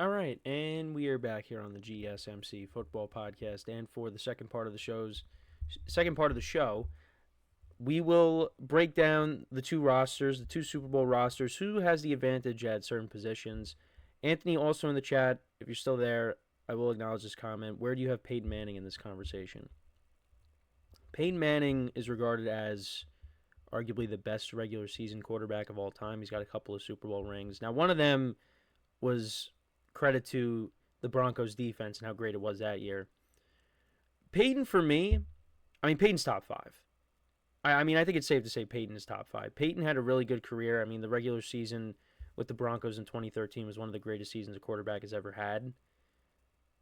All right, and we are back here on the GSMC football podcast, and for the second part of the show, we will break down the two rosters, the two Super Bowl rosters, who has the advantage at certain positions. Anthony, also in the chat, if you're still there, I will acknowledge this comment. Where do you have Peyton Manning in this conversation? Peyton Manning is regarded as arguably the best regular season quarterback of all time. He's got a couple of Super Bowl rings. Now, one of them was credit to the Broncos defense and how great it was that year. Peyton, for me, Peyton's top five. I think it's safe to say Peyton is top five. Peyton had a really good career. The regular season with the Broncos in 2013 was one of the greatest seasons a quarterback has ever had.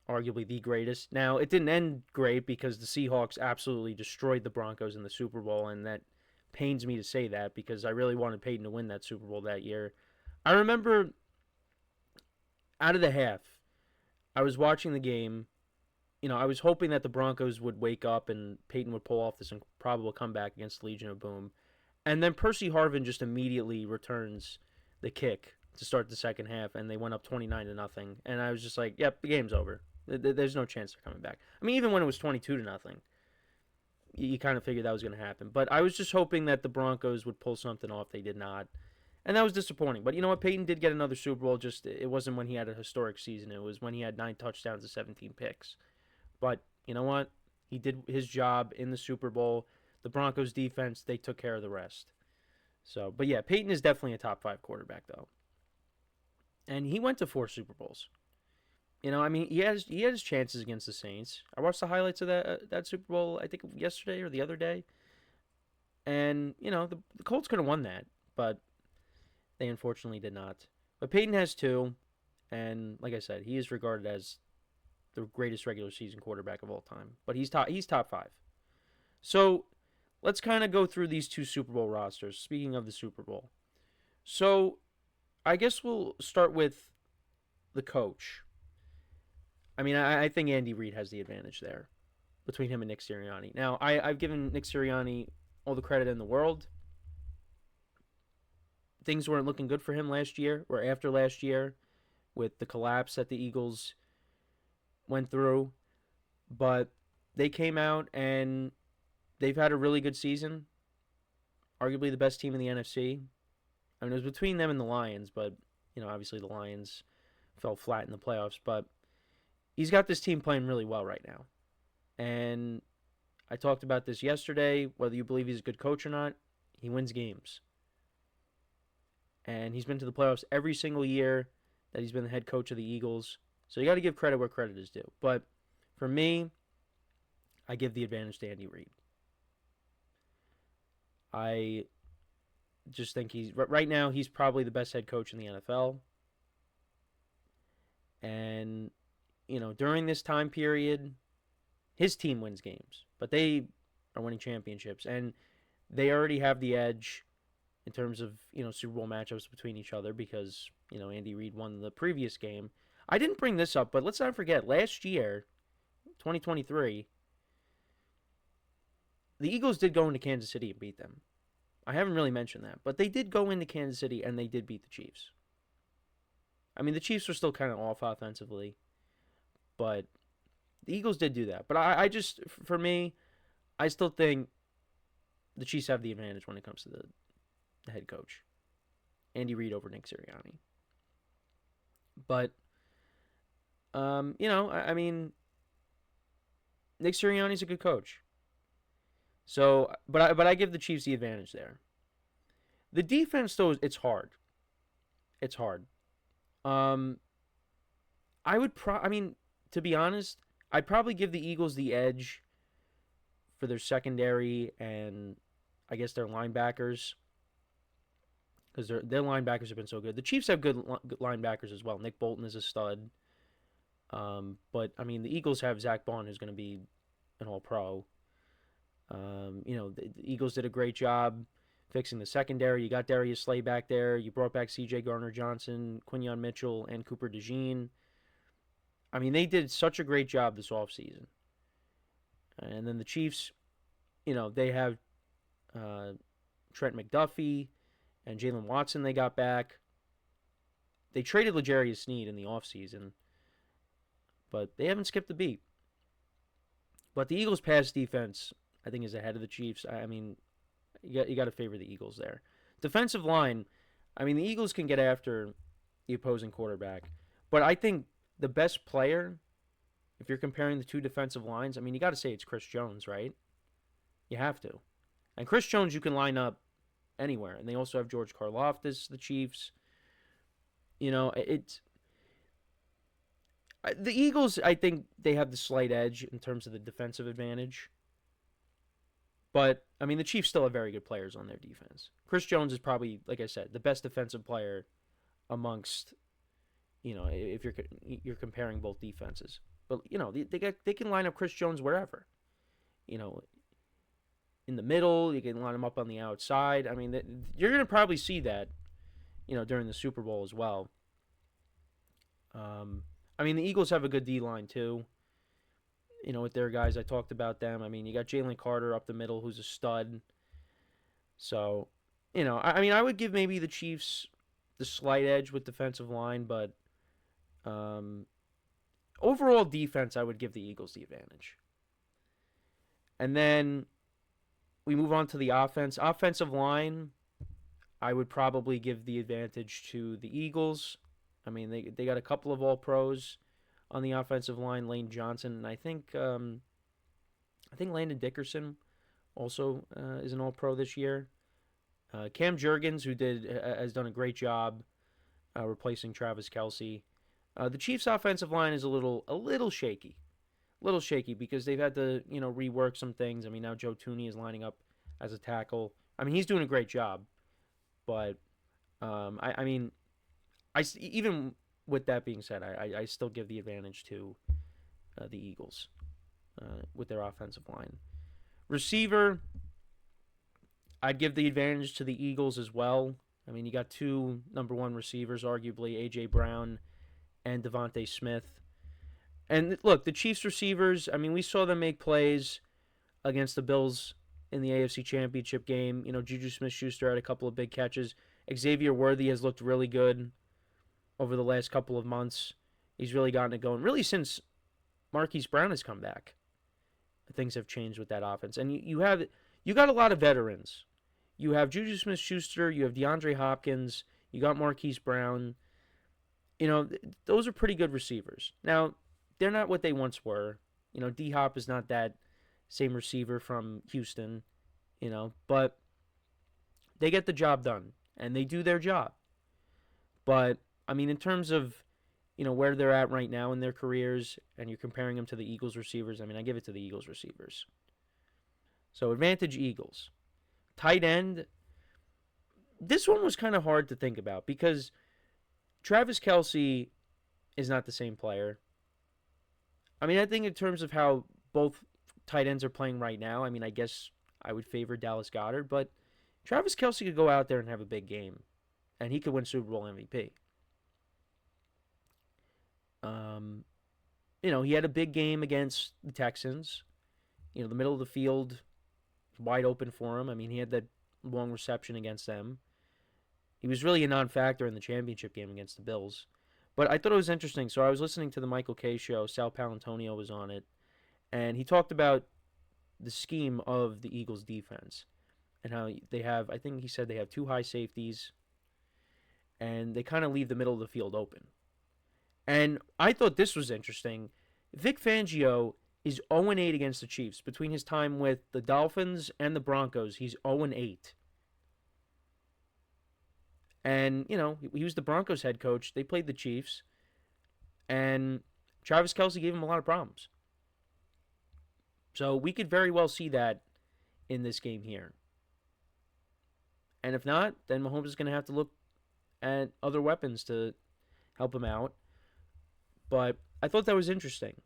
Arguably the greatest. Now, it didn't end great because the Seahawks absolutely destroyed the Broncos in the Super Bowl, and that pains me to say that because I really wanted Peyton to win that Super Bowl that year. I remember out of the half, I was watching the game. I was hoping that the Broncos would wake up and Peyton would pull off this improbable comeback against the Legion of Boom. And then Percy Harvin just immediately returns the kick to start the second half, and they went up 29-0. And I was just like, yep, the game's over. There's no chance they're coming back. Even when it was 22-0, you kind of figured that was going to happen. But I was just hoping that the Broncos would pull something off. They did not. And that was disappointing. But you know what? Peyton did get another Super Bowl. Just it wasn't when he had a historic season. It was when he had 9 touchdowns and 17 picks. But you know what? He did his job in the Super Bowl. The Broncos defense, they took care of the rest. So, but yeah, Peyton is definitely a top 5 quarterback though. And he went to 4 Super Bowls. He had his chances against the Saints. I watched the highlights of that Super Bowl, I think yesterday or the other day. And, the Colts could have won that, but they unfortunately did not. But Peyton has 2, and like I said, he is regarded as the greatest regular season quarterback of all time. But he's top 5. So let's kind of go through these 2 Super Bowl rosters. Speaking of the Super Bowl, so I guess we'll start with the coach. I think Andy Reid has the advantage there between him and Nick Sirianni. Now, I've given Nick Sirianni all the credit in the world. Things weren't looking good for him last year or after last year with the collapse that the Eagles went through. But they came out and they've had a really good season. Arguably the best team in the NFC. It was between them and the Lions, but, obviously the Lions fell flat in the playoffs. But he's got this team playing really well right now. And I talked about this yesterday. Whether you believe he's a good coach or not, he wins games. And he's been to the playoffs every single year that he's been the head coach of the Eagles. So you got to give credit where credit is due. But for me, I give the advantage to Andy Reid. I just think right now he's probably the best head coach in the NFL. And, during this time period, his team wins games. But they are winning championships. And they already have the edge in terms of, Super Bowl matchups between each other because, Andy Reid won the previous game. I didn't bring this up, but let's not forget, last year, 2023, the Eagles did go into Kansas City and beat them. I haven't really mentioned that, but they did go into Kansas City and they did beat the Chiefs. The Chiefs were still kind of off offensively, but the Eagles did do that. But I just, for me, I still think the Chiefs have the advantage when it comes to the head coach. Andy Reid over Nick Sirianni. But, Nick Sirianni's a good coach. So, but I give the Chiefs the advantage there. The defense, though, it's hard. It's hard. I would to be honest, I'd probably give the Eagles the edge for their secondary and I guess their linebackers because their linebackers have been so good. The Chiefs have good linebackers as well. Nick Bolton is a stud. But the Eagles have Zach Bond, who's going to be an All-Pro. The Eagles did a great job fixing the secondary. You got Darius Slay back there. You brought back C.J. Garner-Johnson, Quinyon Mitchell, and Cooper DeJean. They did such a great job this offseason. And then the Chiefs, they have Trent McDuffie and Jalen Watson they got back. They traded L'Jarius Sneed in the offseason, but they haven't skipped a beat. But the Eagles' pass defense, I think, is ahead of the Chiefs. I mean, you got to favor the Eagles there. Defensive line, I mean, the Eagles can get after the opposing quarterback, but I think the best player, if you're comparing the two defensive lines, I mean, you got to say it's Chris Jones, right? You have to. And Chris Jones, you can line up anywhere. And they also have George Karlaftis, the Chiefs. You know, it's the Eagles. I think they have the slight edge in terms of the defensive advantage. But I mean, the Chiefs still have very good players on their defense. Chris Jones is probably, like I said, the best defensive player amongst. You know, if you're comparing both defenses, but you know they can line up Chris Jones wherever. You know, in the middle, you can line him up on the outside. I mean, you're going to probably see that. You know, during the Super Bowl as well. I mean, the Eagles have a good D line too. You know, with their guys, I talked about them. I mean, you got Jalen Carter up the middle, who's a stud. So, you know, I mean, I would give maybe the Chiefs the slight edge with defensive line, but overall defense, I would give the Eagles the advantage. And then we move on to the offense. Offensive line, I would probably give the advantage to the Eagles. I mean, they got a couple of All-Pros on the offensive line, Lane Johnson, and I think Landon Dickerson also is an All-Pro this year. Cam Jurgens, who has done a great job replacing Travis Kelce. The Chiefs' offensive line is a little shaky. Because they've had to, you know, rework some things. I mean, now Joe Thuney is lining up as a tackle. I mean, he's doing a great job. But, I mean, even with that being said, I still give the advantage to the Eagles with their offensive line. Receiver, I'd give the advantage to the Eagles as well. I mean, you got two number one receivers, arguably, A.J. Brown and Devontae Smith. And look, the Chiefs receivers, I mean, we saw them make plays against the Bills in the AFC Championship game. You know, Juju Smith-Schuster had a couple of big catches. Xavier Worthy has looked really good over the last couple of months. He's really gotten it going. Really, since Marquise Brown has come back, things have changed with that offense. And you got a lot of veterans. You have Juju Smith-Schuster, you have DeAndre Hopkins, you got Marquise Brown. You know, those are pretty good receivers. Now, they're not what they once were. You know, D-Hop is not that same receiver from Houston, you know, but they get the job done, and they do their job. But, I mean, in terms of, you know, where they're at right now in their careers, and you're comparing them to the Eagles receivers, I mean, I give it to the Eagles receivers. So, advantage Eagles. Tight end, this one was kind of hard to think about because Travis Kelce is not the same player. I mean, I think in terms of how both tight ends are playing right now, I mean, I guess I would favor Dallas Goedert, but Travis Kelce could go out there and have a big game, and he could win Super Bowl MVP. You know, he had a big game against the Texans. You know, the middle of the field wide open for him. I mean, he had that long reception against them. He was really a non-factor in the championship game against the Bills. But I thought it was interesting. So I was listening to the Michael Kay show. Sal Palantonio was on it. And he talked about the scheme of the Eagles' defense. And how they have, I think he said they have two high safeties. And they kind of leave the middle of the field open. And I thought this was interesting. Vic Fangio is 0-8 against the Chiefs. Between his time with the Dolphins and the Broncos, he's 0-8. And, you know, he was the Broncos head coach. They played the Chiefs. And Travis Kelce gave him a lot of problems. So we could very well see that in this game here. And if not, then Mahomes is going to have to look at other weapons to help him out. But I thought that was interesting.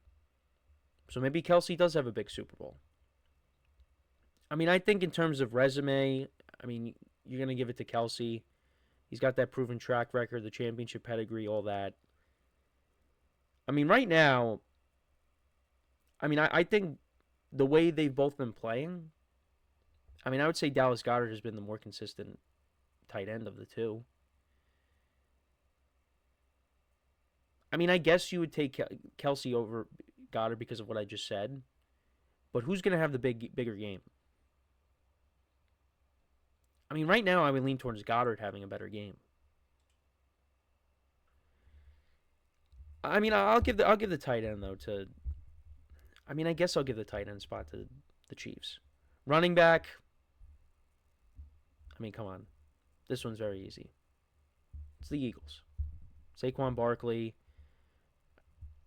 So maybe Kelce does have a big Super Bowl. I mean, I think in terms of resume, I mean, you're going to give it to Kelce. He's got that proven track record, the championship pedigree, all that. I mean, right now, I mean, I think the way they've both been playing, I mean, I would say Dallas Goedert has been the more consistent tight end of the two. I mean, I guess you would take Kelsey over Goddard because of what I just said, but who's going to have the bigger game? I mean, right now I would lean towards Goddard having a better game. I mean, I'll give the tight end though to. I mean, I guess I'll give the tight end spot to the Chiefs. Running back. I mean, come on, this one's very easy. It's the Eagles. Saquon Barkley.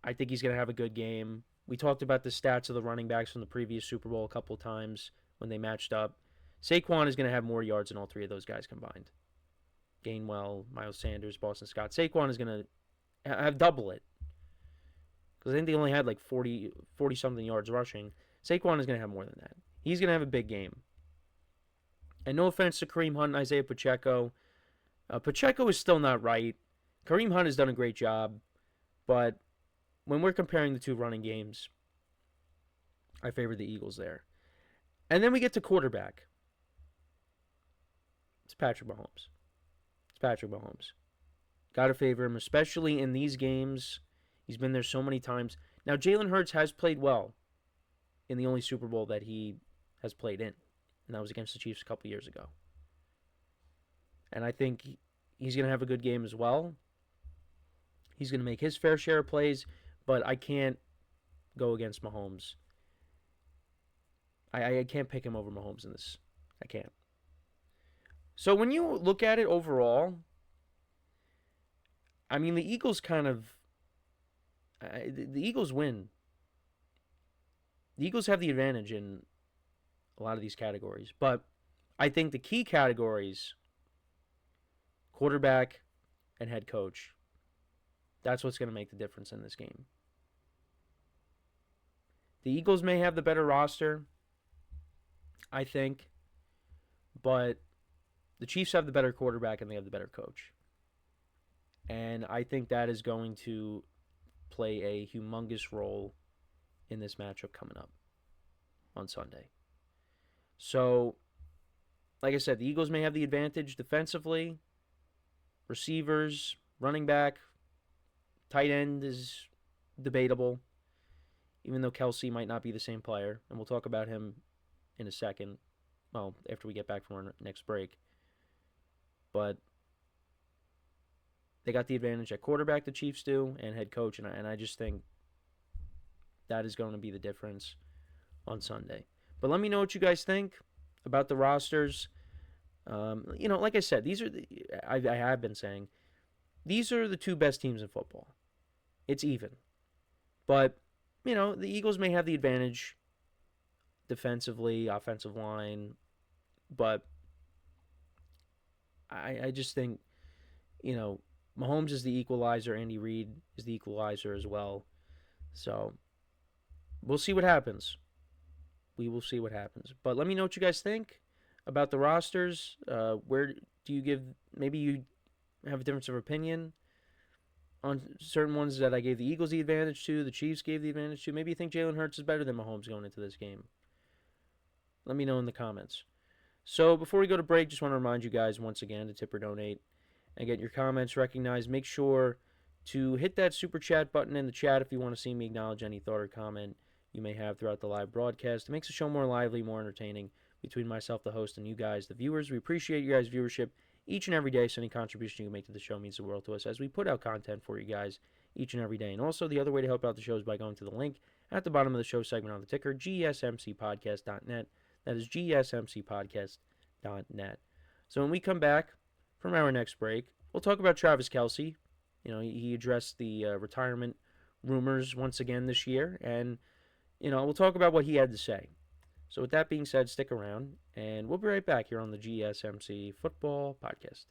I think he's going to have a good game. We talked about the stats of the running backs from the previous Super Bowl a couple of times when they matched up. Saquon is going to have more yards than all three of those guys combined. Gainwell, Miles Sanders, Boston Scott. Saquon is going to have double it. Because I think they only had like 40-something yards rushing. Saquon is going to have more than that. He's going to have a big game. And no offense to Kareem Hunt and Isaiah Pacheco. Pacheco is still not right. Kareem Hunt has done a great job. But when we're comparing the two running games, I favor the Eagles there. And then we get to quarterback. It's Patrick Mahomes. Got to favor him, especially in these games. He's been there so many times. Now, Jalen Hurts has played well in the only Super Bowl that he has played in, and that was against the Chiefs a couple years ago. And I think he's going to have a good game as well. He's going to make his fair share of plays, but I can't go against Mahomes. I can't pick him over Mahomes in this. I can't. So when you look at it overall, I mean, the Eagles kind of... the Eagles win. The Eagles have the advantage in a lot of these categories. But I think the key categories, quarterback and head coach, that's what's going to make the difference in this game. The Eagles may have the better roster, I think, but the Chiefs have the better quarterback and they have the better coach. And I think that is going to play a humongous role in this matchup coming up on Sunday. So, like I said, the Eagles may have the advantage defensively. Receivers, running back, tight end is debatable, even though Kelsey might not be the same player. And we'll talk about him in a second, well, after we get back from our next break. But they got the advantage at quarterback, the Chiefs do, and head coach. And I just think that is going to be the difference on Sunday. But let me know what you guys think about the rosters. Like I said, I have been saying, these are the two best teams in football. It's even. But, the Eagles may have the advantage defensively, offensive line. But I just think, Mahomes is the equalizer. Andy Reid is the equalizer as well. So we'll see what happens. We will see what happens. But let me know what you guys think about the rosters. Where do you give... Maybe you have a difference of opinion on certain ones that I gave the Eagles the advantage to, the Chiefs gave the advantage to. Maybe you think Jalen Hurts is better than Mahomes going into this game. Let me know in the comments. So before we go to break, just want to remind you guys once again to tip or donate and get your comments recognized. Make sure to hit that super chat button in the chat if you want to see me acknowledge any thought or comment you may have throughout the live broadcast. It makes the show more lively, more entertaining between myself, the host, and you guys, the viewers. We appreciate you guys' viewership each and every day, so any contribution you can make to the show means the world to us as we put out content for you guys each and every day. And also, the other way to help out the show is by going to the link at the bottom of the show segment on the ticker, GSMCPodcast.net. That is GSMCPodcast.net. So when we come back from our next break, we'll talk about Travis Kelce. He addressed the retirement rumors once again this year, and we'll talk about what he had to say. So with that being said, stick around, and we'll be right back here on the GSMC Football Podcast.